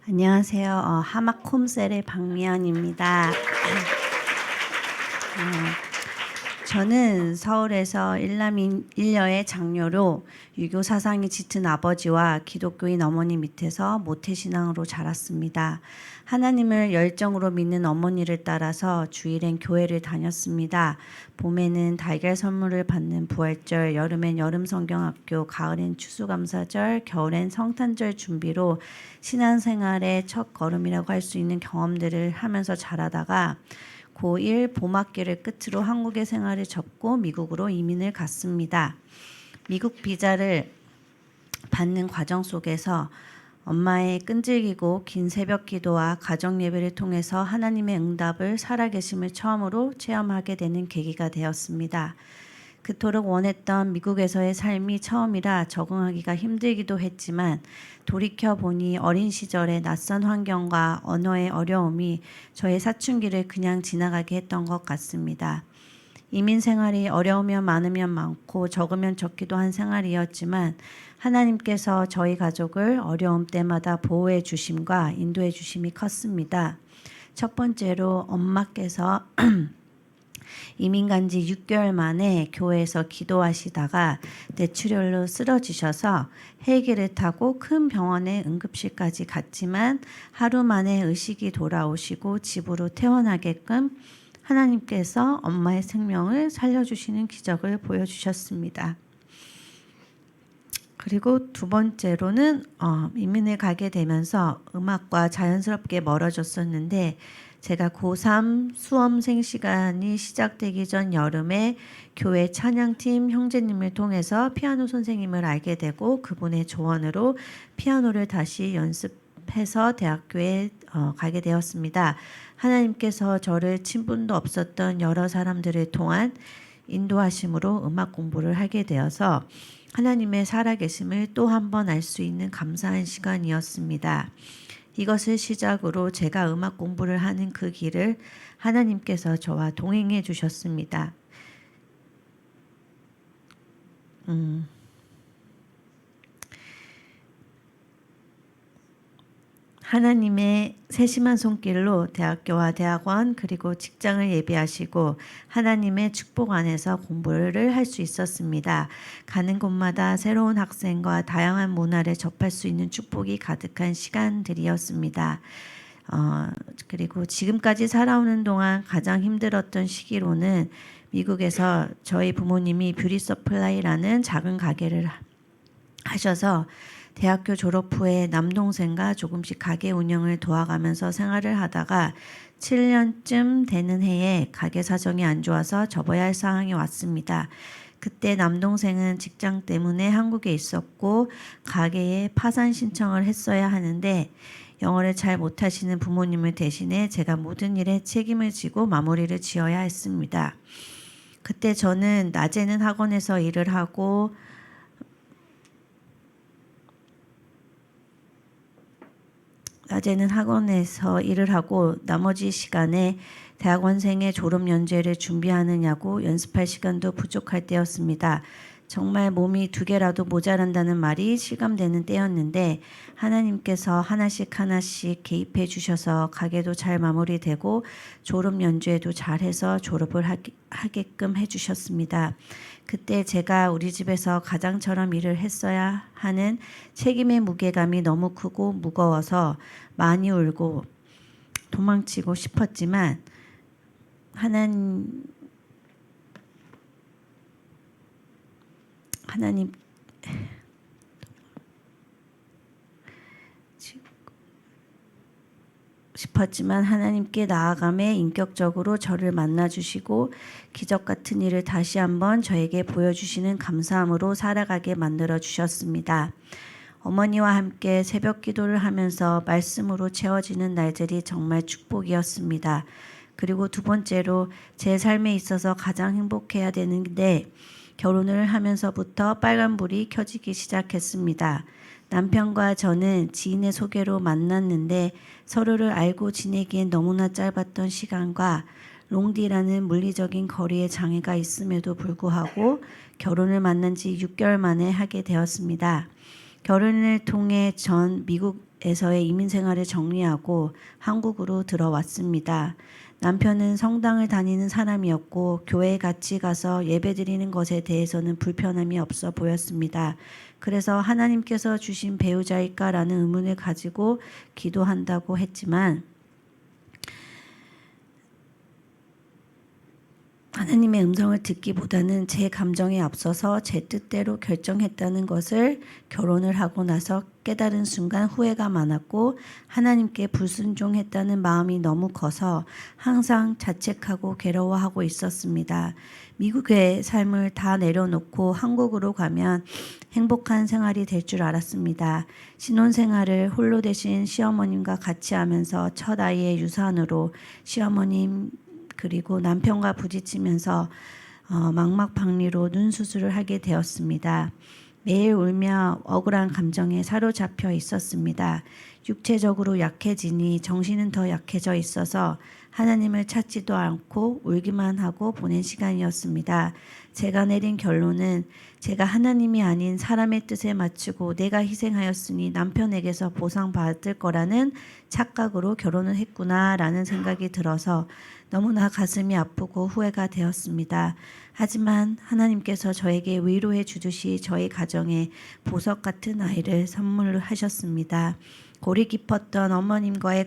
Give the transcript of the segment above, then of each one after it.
안녕하세요. 하마콤셀의 박미연입니다. 저는 서울에서 일남일녀의 장녀로 유교 사상이 짙은 아버지와 기독교인 어머니 밑에서 모태신앙으로 자랐습니다. 하나님을 열정으로 믿는 어머니를 따라서 주일엔 교회를 다녔습니다. 봄에는 달걀 선물을 받는 부활절, 여름엔 여름성경학교, 가을엔 추수감사절, 겨울엔 성탄절 준비로 신앙생활의 첫 걸음이라고 할 수 있는 경험들을 하면서 자라다가 고1 봄학기를 끝으로 한국의 생활을 접고 미국으로 이민을 갔습니다. 미국 비자를 받는 과정 속에서 엄마의 끈질기고 긴 새벽 기도와 가정 예배를 통해서 하나님의 응답을 살아계심을 처음으로 체험하게 되는 계기가 되었습니다. 그토록 원했던 미국에서의 삶이 처음이라 적응하기가 힘들기도 했지만 돌이켜보니 어린 시절의 낯선 환경과 언어의 어려움이 저의 사춘기를 그냥 지나가게 했던 것 같습니다. 이민 생활이 어려우면 많으면 많고 적으면 적기도 한 생활이었지만 하나님께서 저희 가족을 어려움 때마다 보호해 주심과 인도해 주심이 컸습니다. 첫 번째로 엄마께서 이민 간 지 6개월 만에 교회에서 기도하시다가 뇌출혈로 쓰러지셔서 헬기를 타고 큰 병원의 응급실까지 갔지만 하루 만에 의식이 돌아오시고 집으로 퇴원하게끔 하나님께서 엄마의 생명을 살려주시는 기적을 보여주셨습니다. 그리고 두 번째로는 이민을 가게 되면서 음악과 자연스럽게 멀어졌었는데 제가 고3 수험생 시간이 시작되기 전 여름에 교회 찬양팀 형제님을 통해서 피아노 선생님을 알게 되고 그분의 조언으로 피아노를 다시 연습해서 대학교에 가게 되었습니다. 하나님께서 저를 친분도 없었던 여러 사람들을 통한 인도하심으로 음악 공부를 하게 되어서 하나님의 살아계심을 또 한 번 알 수 있는 감사한 시간이었습니다. 이것을 시작으로 제가 음악 공부를 하는 그 길을 하나님께서 저와 동행해 주셨습니다. 하나님의 세심한 손길로 대학교와 대학원 그리고 직장을 예비하시고 하나님의 축복 안에서 공부를 할 수 있었습니다. 가는 곳마다 새로운 학생과 다양한 문화를 접할 수 있는 축복이 가득한 시간들이었습니다. 그리고 지금까지 살아오는 동안 가장 힘들었던 시기로는 미국에서 저희 부모님이 뷰티 서플라이라는 작은 가게를 하셔서 대학교 졸업 후에 남동생과 조금씩 가게 운영을 도와가면서 생활을 하다가 7년쯤 되는 해에 가게 사정이 안 좋아서 접어야 할 상황이 왔습니다. 그때 남동생은 직장 때문에 한국에 있었고 가게에 파산 신청을 했어야 하는데 영어를 잘 못하시는 부모님을 대신해 제가 모든 일에 책임을 지고 마무리를 지어야 했습니다. 그때 저는 낮에는 학원에서 일을 하고 나머지 시간에 대학원생의 졸업연재를 준비하느냐고 연습할 시간도 부족할 때였습니다. 정말 몸이 2개라도 모자란다는 말이 실감되는 때였는데 하나님께서 하나씩 개입해 주셔서 가게도 잘 마무리되고 졸업 연주회도 잘해서 졸업을 하게끔 해주셨습니다. 그때 제가 우리 집에서 가장처럼 일을 했어야 하는 책임의 무게감이 너무 크고 무거워서 많이 울고 도망치고 싶었지만 하나님 하나님께 나아감에 인격적으로 저를 만나주시고 기적 같은 일을 다시 한번 저에게 보여주시는 감사함으로 살아가게 만들어 주셨습니다. 어머니와 함께 새벽 기도를 하면서 말씀으로 채워지는 날들이 정말 축복이었습니다. 그리고 두 번째로 제 삶에 있어서 가장 행복해야 되는데 결혼을 하면서부터 빨간불이 켜지기 시작했습니다. 남편과 저는 지인의 소개로 만났는데 서로를 알고 지내기엔 너무나 짧았던 시간과 롱디라는 물리적인 거리의 장애가 있음에도 불구하고 결혼을 만난 지 6개월 만에 하게 되었습니다. 결혼을 통해 전 미국에서의 이민 생활을 정리하고 한국으로 들어왔습니다. 남편은 성당을 다니는 사람이었고 교회에 같이 가서 예배드리는 것에 대해서는 불편함이 없어 보였습니다. 그래서 하나님께서 주신 배우자일까라는 의문을 가지고 기도한다고 했지만 하나님의 음성을 듣기보다는 제 감정에 앞서서 제 뜻대로 결정했다는 것을 결혼을 하고 나서 깨달은 순간 후회가 많았고 하나님께 불순종했다는 마음이 너무 커서 항상 자책하고 괴로워하고 있었습니다. 미국의 삶을 다 내려놓고 한국으로 가면 행복한 생활이 될 줄 알았습니다. 신혼생활을 홀로 되신 시어머님과 같이 하면서 첫 아이의 유산으로 시어머님 그리고 남편과 부딪히면서 망막박리로 눈 수술을 하게 되었습니다. 매일 울며 억울한 감정에 사로잡혀 있었습니다. 육체적으로 약해지니 정신은 더 약해져 있어서 하나님을 찾지도 않고 울기만 하고 보낸 시간이었습니다. 제가 내린 결론은 제가 하나님이 아닌 사람의 뜻에 맞추고 내가 희생하였으니 남편에게서 보상받을 거라는 착각으로 결혼을 했구나라는 생각이 들어서 너무나 가슴이 아프고 후회가 되었습니다. 하지만 하나님께서 저에게 위로해 주듯이 저희 가정에 보석 같은 아이를 선물하셨습니다. 골이 깊었던 어머님과의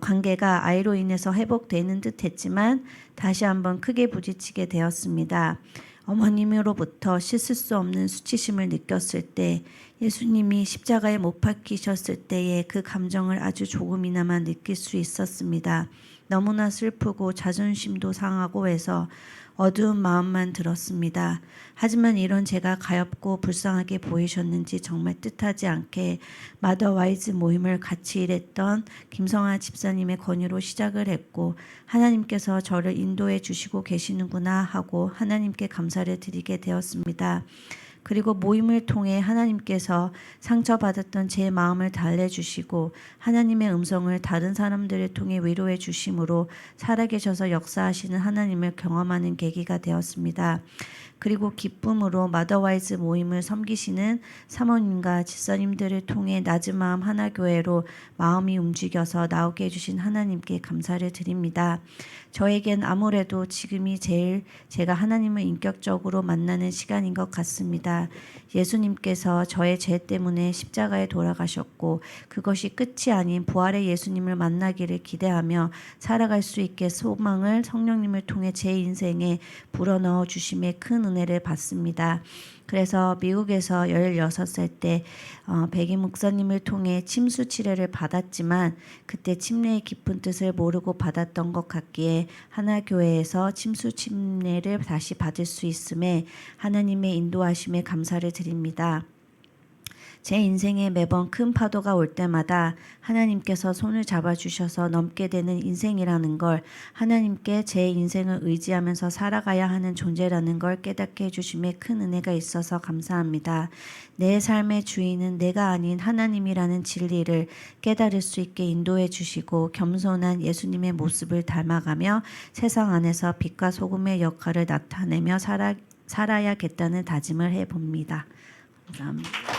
관계가 아이로 인해서 회복되는 듯 했지만 다시 한번 크게 부딪히게 되었습니다. 어머님으로부터 씻을 수 없는 수치심을 느꼈을 때 예수님이 십자가에 못 박히셨을 때의 그 감정을 아주 조금이나마 느낄 수 있었습니다. 너무나 슬프고 자존심도 상하고 해서 어두운 마음만 들었습니다. 하지만 이런 제가 가엾고 불쌍하게 보이셨는지 정말 뜻하지 않게 마더와이즈 모임을 같이 일했던 김성아 집사님의 권유로 시작을 했고 하나님께서 저를 인도해 주시고 계시는구나 하고 하나님께 감사를 드리게 되었습니다. 그리고 모임을 통해 하나님께서 상처받았던 제 마음을 달래주시고 하나님의 음성을 다른 사람들을 통해 위로해 주심으로 살아계셔서 역사하시는 하나님을 경험하는 계기가 되었습니다. 그리고 기쁨으로 마더와이즈 모임을 섬기시는 사모님과 집사님들을 통해 낮은 마음 하나교회로 마음이 움직여서 나오게 해주신 하나님께 감사를 드립니다. 저에겐 아무래도 지금이 제일 제가 하나님을 인격적으로 만나는 시간인 것 같습니다. 예수님께서 저의 죄 때문에 십자가에 돌아가셨고 그것이 끝이 아닌 부활의 예수님을 만나기를 기대하며 살아갈 수 있게 소망을 성령님을 통해 제 인생에 불어넣어 주심에 큰 은혜를 받습니다. 그래서 미국에서 16살 때 백인 목사님을 통해 침수 치료를 받았지만 그때 침례의 깊은 뜻을 모르고 받았던 것 같기에 하나교회에서 침수 침례를 다시 받을 수 있음에 하나님의 인도하심에 감사를 드립니다. 제 인생에 매번 큰 파도가 올 때마다 하나님께서 손을 잡아주셔서 넘게 되는 인생이라는 걸 하나님께 제 인생을 의지하면서 살아가야 하는 존재라는 걸 깨닫게 해주심에 큰 은혜가 있어서 감사합니다. 내 삶의 주인은 내가 아닌 하나님이라는 진리를 깨달을 수 있게 인도해 주시고 겸손한 예수님의 모습을 닮아가며 세상 안에서 빛과 소금의 역할을 나타내며 살아야겠다는 다짐을 해봅니다. 감사합니다.